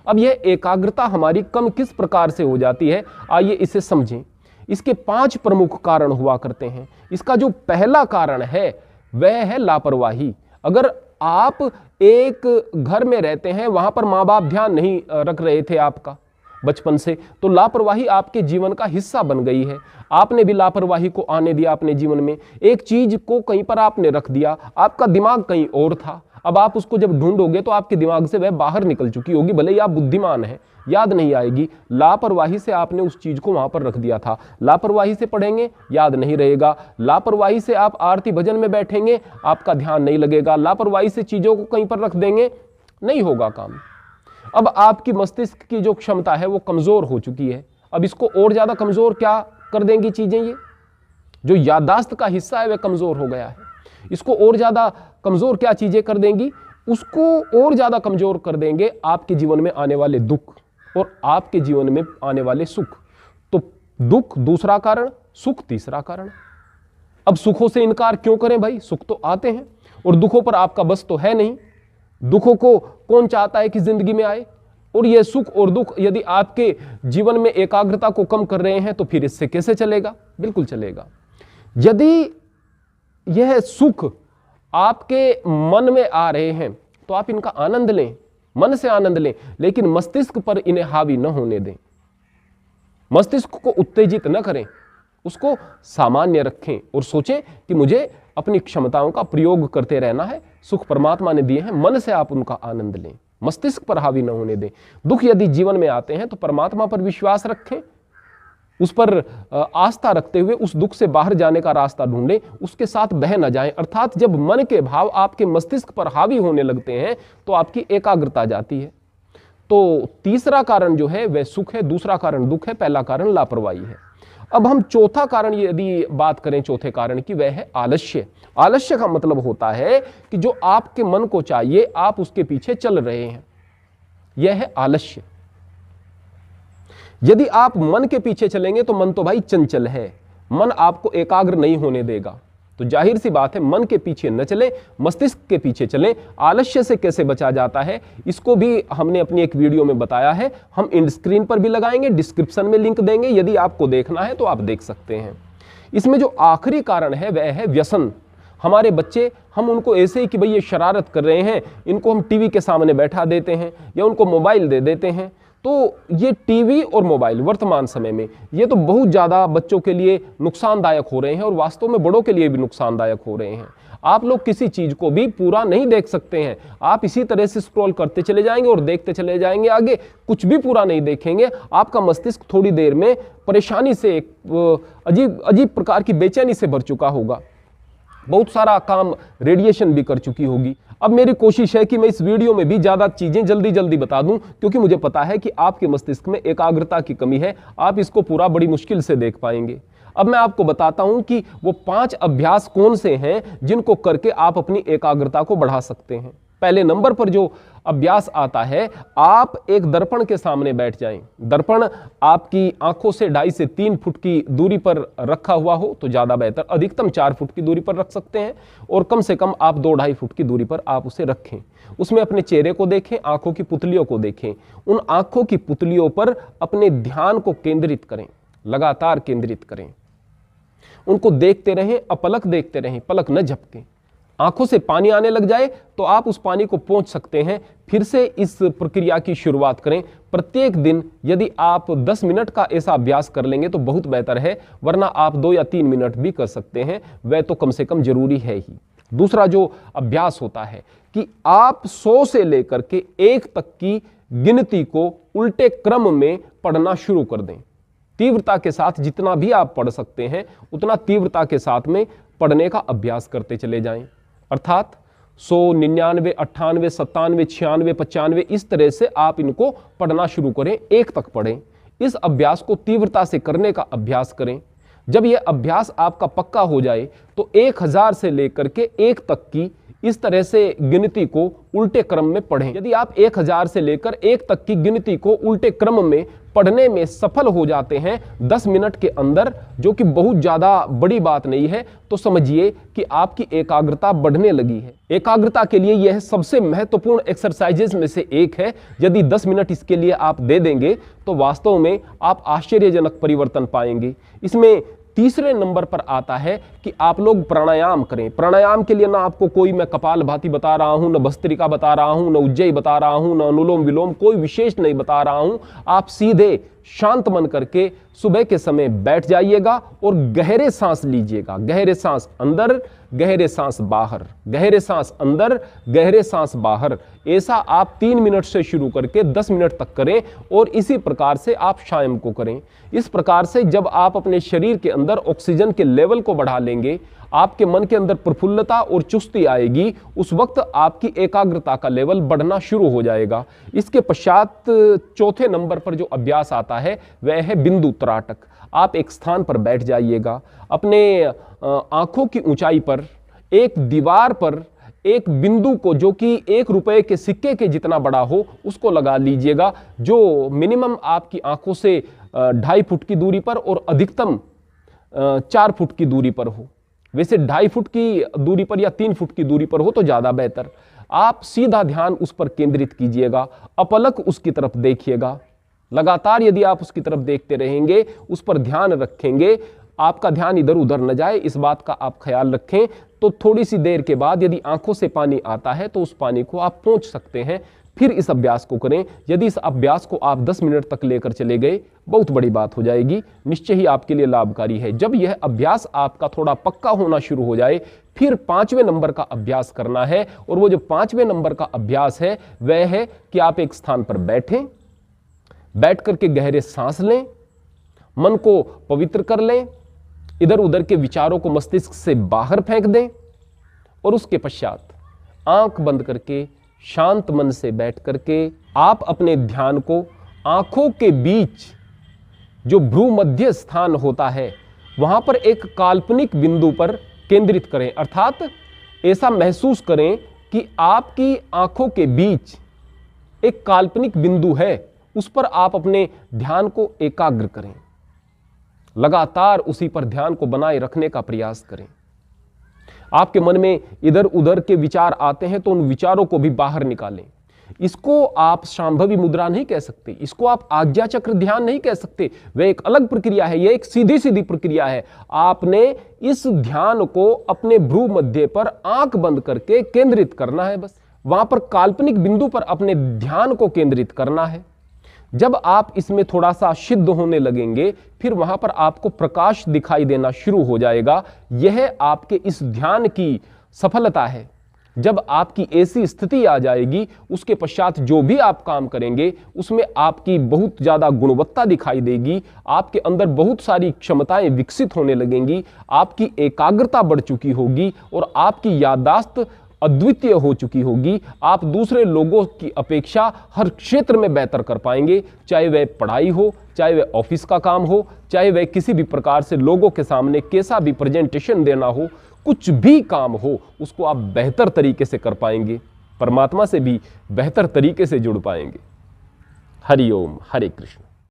अब यह एकाग्रता हमारी कम किस प्रकार से हो जाती है, आइए इसे समझें। इसके 5 प्रमुख कारण हुआ करते हैं। इसका जो पहला कारण है वह है लापरवाही। अगर आप एक घर में रहते हैं, वहां पर माँ बाप ध्यान नहीं रख रहे थे आपका बचपन से, तो लापरवाही आपके जीवन का हिस्सा बन गई है। आपने भी लापरवाही को आने दिया अपने जीवन में, एक चीज को कहीं पर आपने रख दिया, आपका दिमाग कहीं और था। अब आप उसको जब ढूंढोगे तो आपके दिमाग से वह बाहर निकल चुकी होगी, भले ही आप बुद्धिमान हैं, याद नहीं आएगी। लापरवाही से आपने उस चीज को वहां पर रख दिया था। लापरवाही से पढ़ेंगे, याद नहीं रहेगा। लापरवाही से आप आरती भजन में बैठेंगे, आपका ध्यान नहीं लगेगा। लापरवाही से चीजों को कहीं पर रख देंगे, नहीं होगा काम। अब आपकी मस्तिष्क की जो क्षमता है वो कमजोर हो चुकी है। अब इसको और ज्यादा कमजोर क्या कर देंगी चीजें, ये जो याददाश्त का हिस्सा है वह कमजोर हो गया है। इसको और ज्यादा कमजोर क्या चीजें कर देंगी, उसको और ज्यादा कमजोर कर देंगे आपके जीवन में आने वाले दुख और आपके जीवन में आने वाले सुख। तो दुख दूसरा कारण, सुख तीसरा कारण। अब सुखों से इनकार क्यों करें भाई, सुख तो आते हैं और दुखों पर आपका बस तो है नहीं। दुखों को कौन चाहता है कि जिंदगी में आए, और ये सुख और दुख यदि आपके जीवन में एकाग्रता को कम कर रहे हैं तो फिर इससे कैसे चलेगा, बिल्कुल चलेगा। यदि यह सुख आपके मन में आ रहे हैं तो आप इनका आनंद लें, मन से आनंद लें, लेकिन मस्तिष्क पर इन्हें हावी न होने दें। मस्तिष्क को उत्तेजित न करें, उसको सामान्य रखें और सोचें कि मुझे अपनी क्षमताओं का प्रयोग करते रहना है। सुख परमात्मा ने दिए हैं, मन से आप उनका आनंद लें, मस्तिष्क पर हावी न होने दें। दुख यदि जीवन में आते हैं तो परमात्मा पर विश्वास रखें, उस पर आस्था रखते हुए उस दुख से बाहर जाने का रास्ता ढूंढें, उसके साथ बह न जाएं। अर्थात जब मन के भाव आपके मस्तिष्क पर हावी होने लगते हैं तो आपकी एकाग्रता जाती है। तो तीसरा कारण जो है वह सुख है, दूसरा कारण दुख है, पहला कारण लापरवाही है। अब हम चौथा कारण यदि बात करें चौथे कारण की, वह है आलस्य। आलस्य का मतलब होता है कि जो आपके मन को चाहिए आप उसके पीछे चल रहे हैं, यह है आलस्य। यदि आप मन के पीछे चलेंगे तो मन तो भाई चंचल है, मन आपको एकाग्र नहीं होने देगा। तो जाहिर सी बात है मन के पीछे न चलें, मस्तिष्क के पीछे चलें। आलस्य से कैसे बचा जाता है इसको भी हमने अपनी एक वीडियो में बताया है, हम इंड स्क्रीन पर भी लगाएंगे, डिस्क्रिप्शन में लिंक देंगे, यदि आपको देखना है तो आप देख सकते हैं। इसमें जो आखिरी कारण है वह है व्यसन। हमारे बच्चे, हम उनको ऐसे ही कि भाई ये शरारत कर रहे हैं, इनको हम टीवी के सामने बैठा देते हैं या उनको मोबाइल दे देते हैं। तो ये टीवी और मोबाइल वर्तमान समय में ये तो बहुत ज़्यादा बच्चों के लिए नुकसानदायक हो रहे हैं और वास्तव में बड़ों के लिए भी नुकसानदायक हो रहे हैं। आप लोग किसी चीज़ को भी पूरा नहीं देख सकते हैं, आप इसी तरह से स्क्रॉल करते चले जाएंगे और देखते चले जाएंगे, आगे कुछ भी पूरा नहीं देखेंगे। आपका मस्तिष्क थोड़ी देर में परेशानी से, एक अजीब अजीब प्रकार की बेचैनी से भर चुका होगा, बहुत सारा काम रेडिएशन भी कर चुकी होगी। अब मेरी कोशिश है कि मैं इस वीडियो में भी ज़्यादा चीज़ें जल्दी जल्दी बता दूं, क्योंकि मुझे पता है कि आपके मस्तिष्क में एकाग्रता की कमी है, आप इसको पूरा बड़ी मुश्किल से देख पाएंगे। अब मैं आपको बताता हूं कि वो 5 अभ्यास कौन से हैं जिनको करके आप अपनी एकाग्रता को बढ़ा सकते हैं। पहले नंबर पर जो अभ्यास आता है, आप एक दर्पण के सामने बैठ जाएं। दर्पण आपकी आंखों से 2.5 से 3 फुट की दूरी पर रखा हुआ हो तो ज़्यादा बेहतर, अधिकतम 4 फुट की दूरी पर रख सकते हैं और कम से कम आप 2-2.5 फुट की दूरी पर आप उसे रखें। उसमें अपने चेहरे को देखें, आंखों की पुतलियों को देखें, उन आंखों की पुतलियों पर अपने ध्यान को केंद्रित करें, लगातार केंद्रित करें, उनको देखते रहें, अपलक देखते रहें, पलक न झपकें। आंखों से पानी आने लग जाए तो आप उस पानी को पोंछ सकते हैं। फिर से इस प्रक्रिया की शुरुआत करें। प्रत्येक दिन यदि आप 10 मिनट का ऐसा अभ्यास कर लेंगे तो बहुत बेहतर है, वरना आप 2 या 3 मिनट भी कर सकते हैं, वह तो कम से कम जरूरी है ही। दूसरा जो अभ्यास होता है कि आप 100 से लेकर के 1 तक की गिनती को उल्टे क्रम में पढ़ना शुरू कर दें। तीव्रता के साथ जितना भी आप पढ़ सकते हैं उतना तीव्रता के साथ में पढ़ने का अभ्यास करते चले जाएं। अर्थात 100, 99, 98, 97, 96, 95 इस तरह से आप इनको पढ़ना शुरू करें, 1 तक पढ़ें। इस अभ्यास को तीव्रता से करने का अभ्यास करें। जब यह अभ्यास आपका पक्का हो जाए तो 1000 से लेकर के 1 तक की इस तरह से गिनती को उल्टे क्रम में पढ़ें। यदि आप 1000 से लेकर 1 तक की गिनती को उल्टे क्रम में पढ़ने में सफल हो जाते हैं 10 मिनट के अंदर, जो कि बहुत ज़्यादा बड़ी बात नहीं है, तो समझिए कि आपकी एकाग्रता बढ़ने लगी है। एकाग्रता के लिए यह सबसे महत्वपूर्ण एक्सरसाइजेज में से एक है। यदि 10 मिनट इसके लिए आप दे देंगे तो वास्तव में आप आश्चर्यजनक परिवर्तन पाएंगे। इसमें तीसरे नंबर पर आता है कि आप लोग प्राणायाम करें। प्राणायाम के लिए ना आपको कोई मैं कपालभाति बता रहा हूं, न भस्त्रिका बता रहा हूं, न उज्जयी बता रहा हूं, न अनुलोम विलोम, कोई विशेष नहीं बता रहा हूं। आप सीधे शांत मन करके सुबह के समय बैठ जाइएगा और गहरे सांस लीजिएगा। गहरे सांस अंदर, गहरे सांस बाहर, गहरे सांस अंदर, गहरे सांस बाहर। ऐसा आप 3 मिनट से शुरू करके 10 मिनट तक करें और इसी प्रकार से आप शाम को करें। इस प्रकार से जब आप अपने शरीर के अंदर ऑक्सीजन के लेवल को बढ़ा लेंगे, आपके मन के अंदर प्रफुल्लता और चुस्ती आएगी, उस वक्त आपकी एकाग्रता का लेवल बढ़ना शुरू हो जाएगा। इसके पश्चात चौथे नंबर पर जो अभ्यास आता है वह है बिंदु त्राटक। आप एक स्थान पर बैठ जाइएगा, अपने आंखों की ऊंचाई पर एक दीवार पर एक बिंदु को, जो कि 1 रुपए के सिक्के के जितना बड़ा हो, उसको लगा लीजिएगा, जो मिनिमम आपकी आंखों से 2.5 फुट की दूरी पर और अधिकतम 4 फुट की दूरी पर हो। वैसे 2.5 फुट की दूरी पर या 3 फुट की दूरी पर हो तो ज़्यादा बेहतर। आप सीधा ध्यान उस पर केंद्रित कीजिएगा, अपलक उसकी तरफ देखिएगा। लगातार यदि आप उसकी तरफ देखते रहेंगे, उस पर ध्यान रखेंगे, आपका ध्यान इधर उधर न जाए, इस बात का आप ख्याल रखें, तो थोड़ी सी देर के बाद यदि आंखों से पानी आता है तो उस पानी को आप पोंछ सकते हैं। फिर इस अभ्यास को करें। यदि इस अभ्यास को आप 10 मिनट तक लेकर चले गए, बहुत बड़ी बात हो जाएगी, निश्चय ही आपके लिए लाभकारी है। जब यह अभ्यास आपका थोड़ा पक्का होना शुरू हो जाए, फिर 5वें नंबर का अभ्यास करना है। और वो जो 5वें नंबर का अभ्यास है वह है कि आप एक स्थान पर बैठें, बैठ करके गहरे सांस लें, मन को पवित्र कर लें, इधर उधर के विचारों को मस्तिष्क से बाहर फेंक दें और उसके पश्चात आंख बंद करके शांत मन से बैठ करके आप अपने ध्यान को आंखों के बीच जो भ्रू मध्य स्थान होता है वहां पर एक काल्पनिक बिंदु पर केंद्रित करें। अर्थात ऐसा महसूस करें कि आपकी आंखों के बीच एक काल्पनिक बिंदु है, उस पर आप अपने ध्यान को एकाग्र करें। लगातार उसी पर ध्यान को बनाए रखने का प्रयास करें। आपके मन में इधर उधर के विचार आते हैं तो उन विचारों को भी बाहर निकालें। इसको आप शांभवी मुद्रा नहीं कह सकते, इसको आप आज्ञा चक्र ध्यान नहीं कह सकते, वह एक अलग प्रक्रिया है, यह एक सीधी सीधी प्रक्रिया है। आपने इस ध्यान को अपने भ्रू मध्य पर आंख बंद करके केंद्रित करना है। बस वहां पर काल्पनिक बिंदु पर अपने ध्यान को केंद्रित करना है। जब आप इसमें थोड़ा सा सिद्ध होने लगेंगे, फिर वहां पर आपको प्रकाश दिखाई देना शुरू हो जाएगा। यह आपके इस ध्यान की सफलता है। जब आपकी ऐसी स्थिति आ जाएगी, उसके पश्चात जो भी आप काम करेंगे उसमें आपकी बहुत ज़्यादा गुणवत्ता दिखाई देगी, आपके अंदर बहुत सारी क्षमताएं विकसित होने लगेंगी, आपकी एकाग्रता बढ़ चुकी होगी और आपकी याददाश्त अद्वितीय हो चुकी होगी। आप दूसरे लोगों की अपेक्षा हर क्षेत्र में बेहतर कर पाएंगे, चाहे वह पढ़ाई हो, चाहे वह ऑफिस का काम हो, चाहे वह किसी भी प्रकार से लोगों के सामने कैसा भी प्रेजेंटेशन देना हो, कुछ भी काम हो उसको आप बेहतर तरीके से कर पाएंगे, परमात्मा से भी बेहतर तरीके से जुड़ पाएंगे। हरि ओम, हरे कृष्ण।